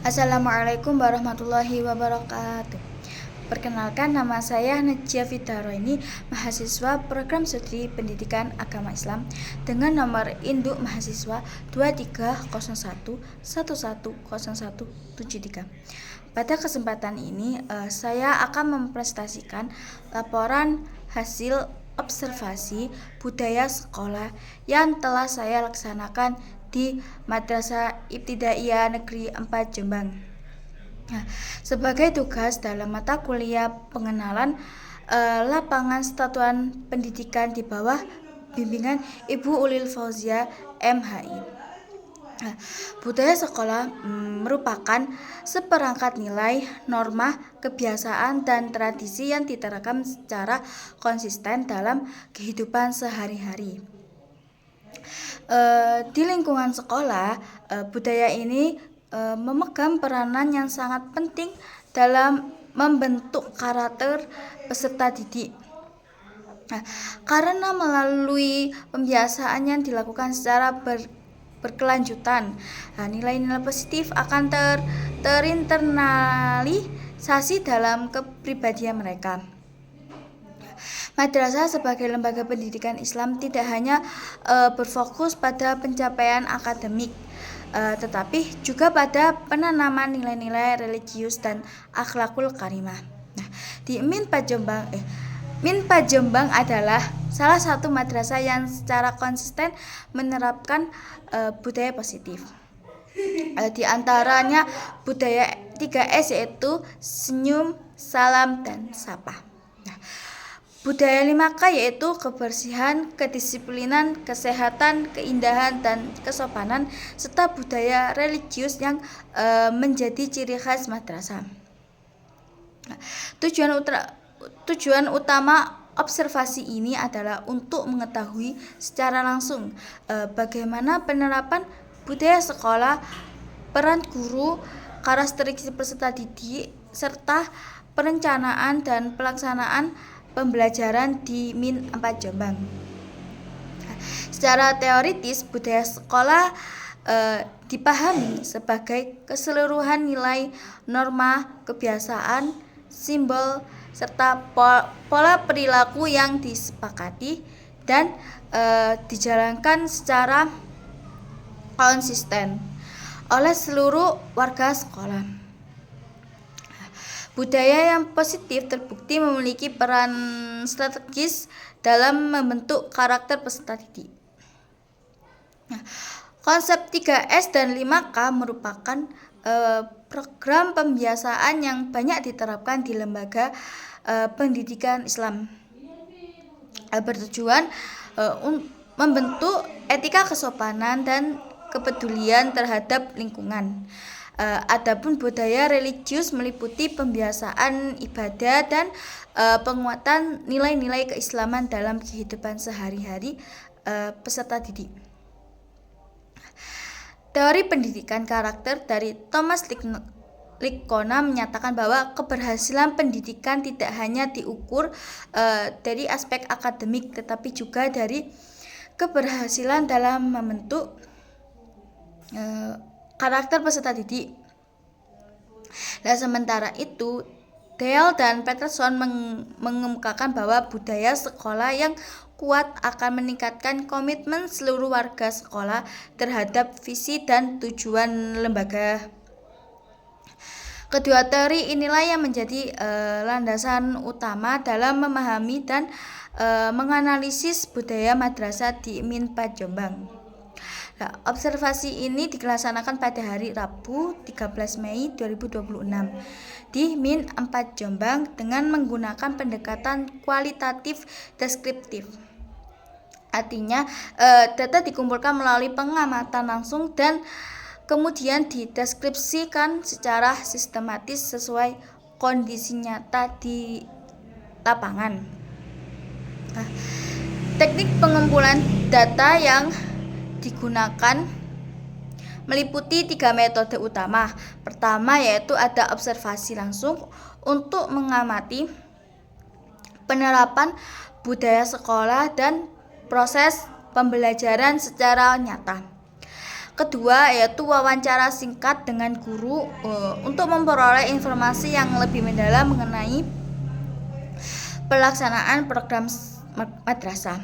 Assalamualaikum warahmatullahi wabarakatuh. Perkenalkan, nama saya Najia Fitaroini, mahasiswa program studi pendidikan agama Islam dengan nomor induk mahasiswa 2301110173. Pada kesempatan ini saya akan mempresentasikan laporan hasil observasi budaya sekolah yang telah saya laksanakan di Madrasah Ibtidaiyah Negeri 4 Jombang. Nah, sebagai tugas dalam mata kuliah pengenalan lapangan satuan pendidikan di bawah bimbingan Ibu Ulil Fauzia MHI. Nah, budaya sekolah merupakan seperangkat nilai, norma, kebiasaan, dan tradisi yang diterapkan secara konsisten dalam kehidupan sehari-hari. Di lingkungan sekolah, budaya ini memegang peranan yang sangat penting dalam membentuk karakter peserta didik. Nah, karena melalui pembiasaan yang dilakukan secara berkelanjutan, nilai-nilai positif akan terinternalisasi dalam kepribadian mereka. Madrasah sebagai lembaga pendidikan Islam tidak hanya berfokus pada pencapaian akademik, tetapi juga pada penanaman nilai-nilai religius dan akhlakul karimah. Nah, di Minpa Jombang adalah salah satu madrasah yang secara konsisten menerapkan budaya positif. Di antaranya budaya 3S, yaitu senyum, salam, dan sapa. Budaya 5K yaitu kebersihan, kedisiplinan, kesehatan, keindahan, dan kesopanan, serta budaya religius yang menjadi ciri khas madrasah. Tujuan utama observasi ini adalah untuk mengetahui secara langsung bagaimana penerapan budaya sekolah, peran guru, karakteristik peserta didik, serta perencanaan dan pelaksanaan pembelajaran di Min 4 Jombang. Secara teoritis, budaya sekolah dipahami sebagai keseluruhan nilai, norma, kebiasaan, simbol, serta pola perilaku yang disepakati dan dijalankan secara konsisten oleh seluruh warga sekolah. Budaya yang positif terbukti memiliki peran strategis dalam membentuk karakter peserta didik. Konsep 3S dan 5K merupakan program pembiasaan yang banyak diterapkan di lembaga pendidikan Islam, bertujuan membentuk etika kesopanan dan kepedulian terhadap lingkungan. Adapun budaya religius meliputi pembiasaan ibadah dan penguatan nilai-nilai keislaman dalam kehidupan sehari-hari peserta didik. Teori pendidikan karakter dari Thomas Lickona menyatakan bahwa keberhasilan pendidikan tidak hanya diukur dari aspek akademik, tetapi juga dari keberhasilan dalam membentuk karakter peserta didik. Nah, sementara itu, Dale dan Peterson mengemukakan bahwa budaya sekolah yang kuat akan meningkatkan komitmen seluruh warga sekolah terhadap visi dan tujuan lembaga. Kedua teori inilah yang menjadi landasan utama dalam memahami dan menganalisis budaya madrasah di Min 4 Jombang. Nah, observasi ini dilaksanakan pada hari Rabu 13 Mei 2026 di Min 4 Jombang dengan menggunakan pendekatan kualitatif deskriptif. Artinya, data dikumpulkan melalui pengamatan langsung dan kemudian dideskripsikan secara sistematis sesuai kondisi nyata di lapangan. Nah, teknik pengumpulan data yang digunakan meliputi 3 metode utama. Pertama yaitu ada observasi langsung untuk mengamati penerapan budaya sekolah dan proses pembelajaran secara nyata. Kedua yaitu wawancara singkat dengan guru untuk memperoleh informasi yang lebih mendalam mengenai pelaksanaan program madrasah.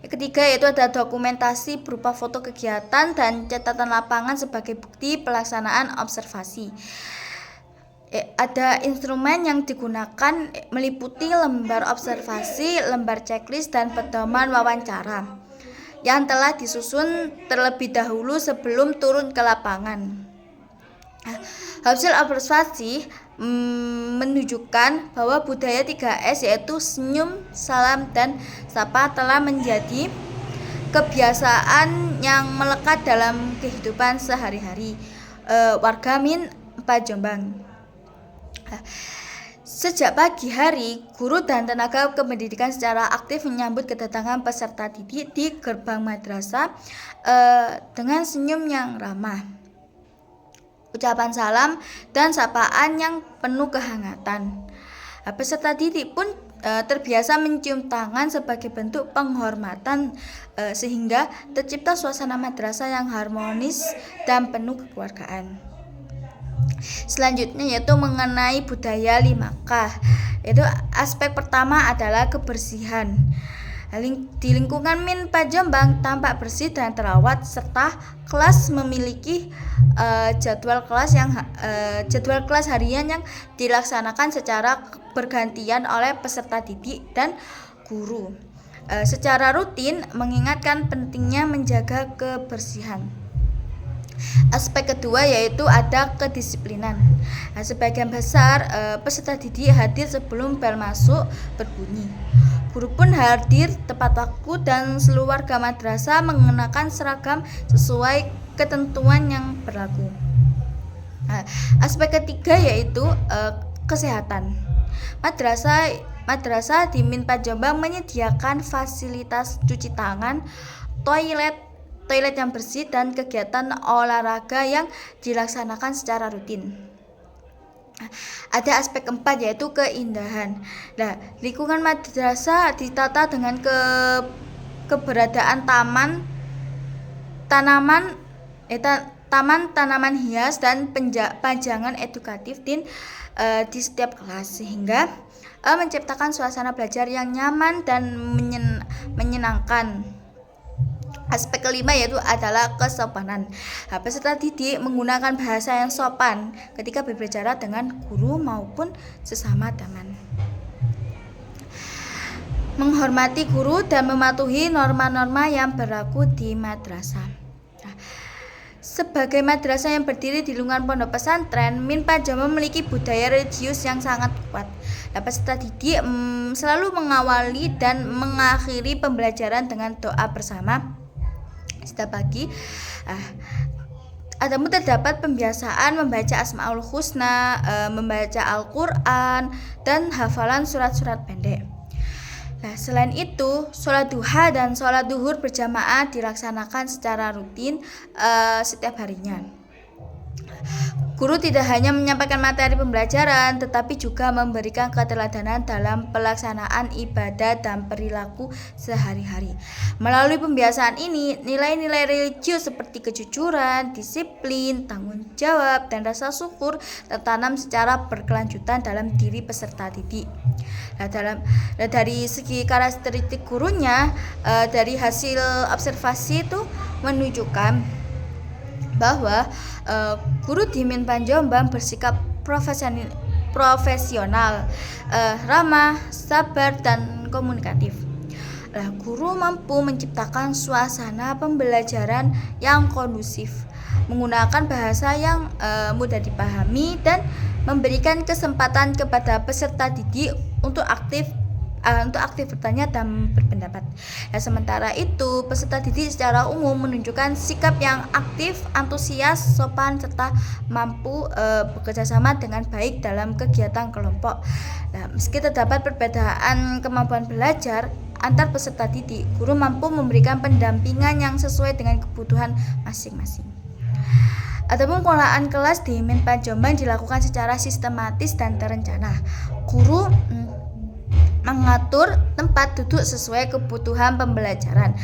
Yang ketiga yaitu ada dokumentasi berupa foto kegiatan dan catatan lapangan sebagai bukti pelaksanaan observasi. Ada instrumen yang digunakan meliputi lembar observasi, lembar checklist, dan pedoman wawancara yang telah disusun terlebih dahulu sebelum turun ke lapangan. Hasil observasi menunjukkan bahwa budaya 3S yaitu senyum, salam, dan sapa telah menjadi kebiasaan yang melekat dalam kehidupan sehari-hari warga Min 4 Jombang. Sejak pagi hari, guru dan tenaga kependidikan secara aktif menyambut kedatangan peserta didik di gerbang madrasah dengan senyum yang ramah, ucapan salam, dan sapaan yang penuh kehangatan. Peserta didik pun terbiasa mencium tangan sebagai bentuk penghormatan sehingga tercipta suasana madrasah yang harmonis dan penuh kekeluargaan. Selanjutnya yaitu mengenai budaya 5K. Itu aspek pertama adalah kebersihan. Di lingkungan Min 4 Jombang tampak bersih dan terawat serta kelas memiliki jadwal kelas harian yang dilaksanakan secara bergantian oleh peserta didik dan guru. Secara rutin mengingatkan pentingnya menjaga kebersihan. Aspek kedua yaitu ada kedisiplinan. Sebagian besar peserta didik hadir sebelum bel masuk berbunyi. Guru pun hadir tepat waktu dan seluruh warga madrasah mengenakan seragam sesuai ketentuan yang berlaku. Aspek ketiga yaitu kesehatan. Madrasah di Min 4 Jombang menyediakan fasilitas cuci tangan, toilet yang bersih, dan kegiatan olahraga yang dilaksanakan secara rutin. Ada aspek keempat yaitu keindahan. Nah, lingkungan madrasah ditata dengan keberadaan taman tanaman hias dan pajangan edukatif di setiap kelas sehingga menciptakan suasana belajar yang nyaman dan menyenangkan. Aspek kelima yaitu adalah kesopanan. Peserta didik menggunakan bahasa yang sopan ketika berbicara dengan guru maupun sesama teman. Menghormati guru dan mematuhi norma-norma yang berlaku di madrasah. Sebagai madrasah yang berdiri di lingkungan pondok pesantren, Min 4 Jombang memiliki budaya religius yang sangat kuat. Peserta didik selalu mengawali dan mengakhiri pembelajaran dengan doa bersama setiap pagi. Adapun terdapat pembiasaan membaca Asmaul Husna, membaca Al-Quran, dan hafalan surat-surat pendek. Selain itu, sholat duha dan sholat duhur berjamaah dilaksanakan secara rutin setiap harinya. Guru tidak hanya menyampaikan materi pembelajaran, tetapi juga memberikan keteladanan dalam pelaksanaan ibadah dan perilaku sehari-hari. Melalui pembiasaan ini, nilai-nilai religius seperti kejujuran, disiplin, tanggung jawab, dan rasa syukur tertanam secara berkelanjutan dalam diri peserta didik. Dari segi karakteristik gurunya, dari hasil observasi itu menunjukkan bahwa guru di Min 4 Jombang bersikap profesional, ramah, sabar, dan komunikatif. Guru mampu menciptakan suasana pembelajaran yang kondusif, menggunakan bahasa yang mudah dipahami, dan memberikan kesempatan kepada peserta didik untuk aktif bertanya dan berpendapat. Sementara itu, peserta didik secara umum menunjukkan sikap yang aktif, antusias, sopan, serta mampu bekerja sama dengan baik dalam kegiatan kelompok. Meski terdapat perbedaan kemampuan belajar antar peserta didik, guru mampu memberikan pendampingan yang sesuai dengan kebutuhan masing-masing. Adapun pengelolaan kelas di Min 4 Jombang dilakukan secara sistematis dan terencana. Guru mengatur tempat duduk sesuai kebutuhan pembelajaran.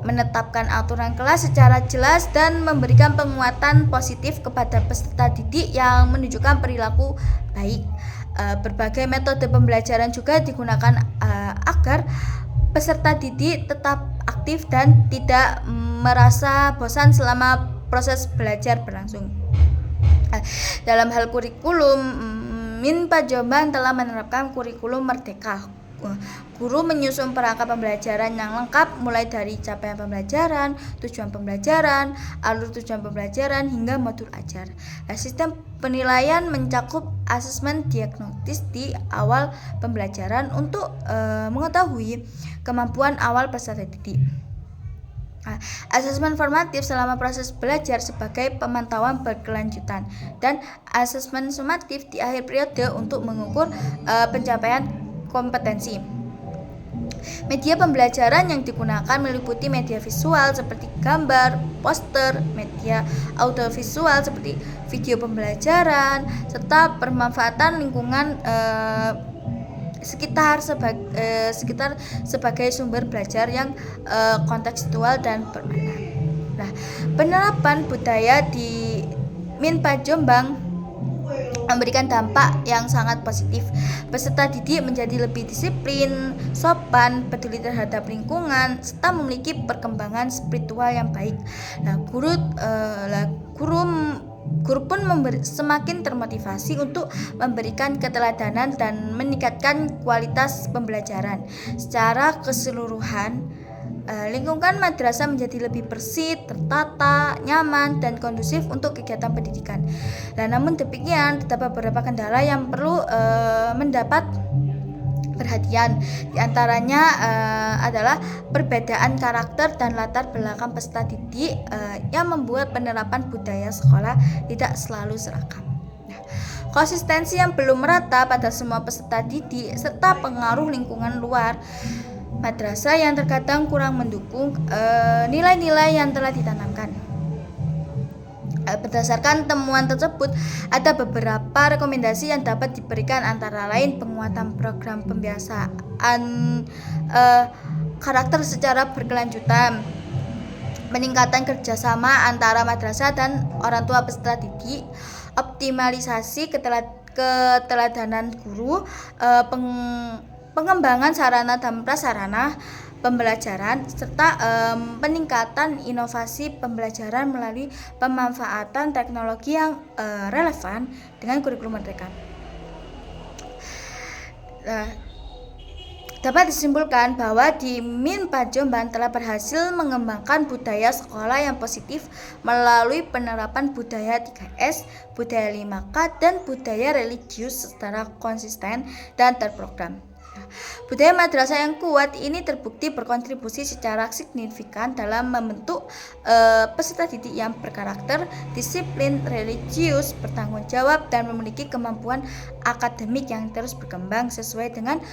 menetapkan aturan kelas secara jelas dan memberikan penguatan positif kepada peserta didik yang menunjukkan perilaku baik. Berbagai metode pembelajaran juga digunakan agar peserta didik tetap aktif dan tidak merasa bosan selama proses belajar berlangsung. Dalam hal kurikulum, Minpa Jombang telah menerapkan kurikulum merdeka. Guru menyusun perangkat pembelajaran yang lengkap mulai dari capaian pembelajaran, tujuan pembelajaran, alur tujuan pembelajaran hingga modul ajar. Sistem penilaian mencakup asesmen diagnostis di awal pembelajaran untuk mengetahui kemampuan awal peserta didik. Asesmen formatif selama proses belajar sebagai pemantauan berkelanjutan dan asesmen sumatif di akhir periode untuk mengukur pencapaian kompetensi. Media pembelajaran yang digunakan meliputi media visual seperti gambar, poster, media audiovisual seperti video pembelajaran, serta pemanfaatan lingkungan sekitar sebagai sumber belajar yang kontekstual dan bermakna. Nah, penerapan budaya di Minpa Jombang memberikan dampak yang sangat positif. Peserta didik menjadi lebih disiplin, sopan, peduli terhadap lingkungan, serta memiliki perkembangan spiritual yang baik. Nah, guru pun semakin termotivasi untuk memberikan keteladanan dan meningkatkan kualitas pembelajaran. Secara keseluruhan, lingkungan madrasah menjadi lebih bersih, tertata, nyaman, dan kondusif untuk kegiatan pendidikan. Namun demikian, terdapat beberapa kendala yang perlu mendapat perhatian. Di antaranya adalah perbedaan karakter dan latar belakang peserta didik yang membuat penerapan budaya sekolah tidak selalu seragam. Konsistensi yang belum merata pada semua peserta didik serta pengaruh lingkungan luar madrasah yang terkadang kurang mendukung nilai-nilai yang telah ditanamkan. Berdasarkan temuan tersebut, ada beberapa rekomendasi yang dapat diberikan, antara lain penguatan program pembiasaan karakter secara berkelanjutan, peningkatan kerjasama antara madrasah dan orang tua peserta didik, optimalisasi keteladanan guru, pengembangan sarana dan prasarana pembelajaran, serta peningkatan inovasi pembelajaran melalui pemanfaatan teknologi yang relevan dengan kurikulum merdeka. Dapat disimpulkan bahwa di Minpa Jombang telah berhasil mengembangkan budaya sekolah yang positif melalui penerapan budaya 3S, budaya 5K, dan budaya religius secara konsisten dan terprogram. Budaya madrasah yang kuat ini terbukti berkontribusi secara signifikan dalam membentuk peserta didik yang berkarakter, disiplin, religius, bertanggung jawab, dan memiliki kemampuan akademik yang terus berkembang sesuai dengan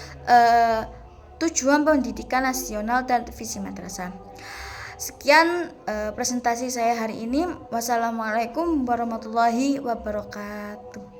tujuan pendidikan nasional dan visi madrasah. Sekian presentasi saya hari ini. Wassalamualaikum warahmatullahi wabarakatuh.